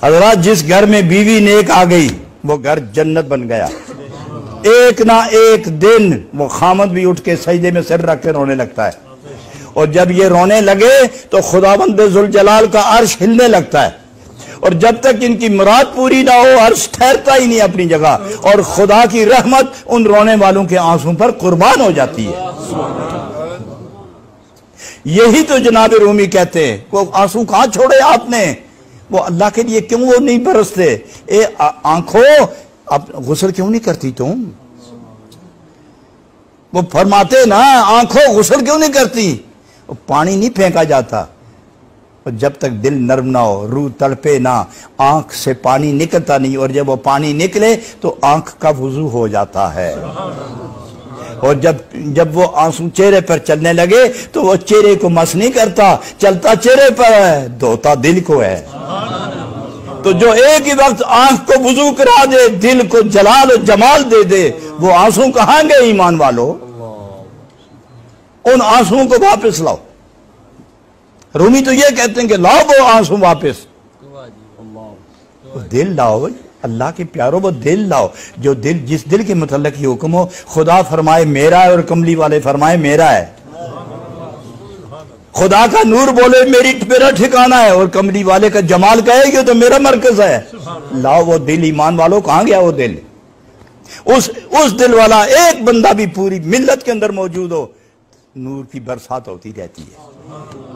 हज़रात, जिस घर में बीवी नेक आ गई वो घर जन्नत बन गया। एक ना एक दिन वो खामद भी उठ के सजदे में सिर रख के रोने लगता है, और जब ये रोने लगे तो खुदावंद जुल जलाल का अर्श हिलने लगता है, और जब तक इनकी मुराद पूरी ना हो अर्श ठहरता ही नहीं अपनी जगह, और खुदा की रहमत उन रोने वालों के आंसू पर कुर्बान हो जाती है। यही तो जनाब रूमी कहते हैं, वो आंसू कहां छोड़े आपने, वो अल्लाह के लिए क्यों वो नहीं बरसते। ए आंखों, अब गुस्ल क्यों नहीं करती तुम? वो फरमाते ना, आंखों गुस्ल क्यों नहीं करती? वो पानी नहीं फेंका जाता, और जब तक दिल नर्म ना हो, रूह तड़पे ना, आंख से पानी निकलता नहीं, और जब वो पानी निकले तो आंख का वुजू हो जाता है। और जब वो आंसू चेहरे पर चलने लगे तो वो चेहरे को मस नहीं करता, चलता चेहरे पर है, धोता दिल को है। तो जो एक ही वक्त आंख को वुजू करा दे, दिल को जलाल और जमाल दे दे, वो आंसू कहां गए ईमान वालों? उन आंसुओं को वापस लाओ। रूमी तो ये कहते हैं कि लाओ वो आंसू वापस, दिल लाओ अल्लाह के प्यारों, वो दिल लाओ जो दिल, जिस दिल के मुतल्लिक ही हुक्म हो। खुदा फरमाए मेरा है, और कमली वाले फरमाए मेरा है। खुदा का नूर बोले मेरा ठिकाना है, और कमली वाले का जमाल कहेगी तो मेरा मरकज है। लाओ वो दिल ईमान वालों, कहां गया वो दिल? उस दिल वाला एक बंदा भी पूरी मिल्लत के अंदर मौजूद हो, नूर की बरसात होती रहती है।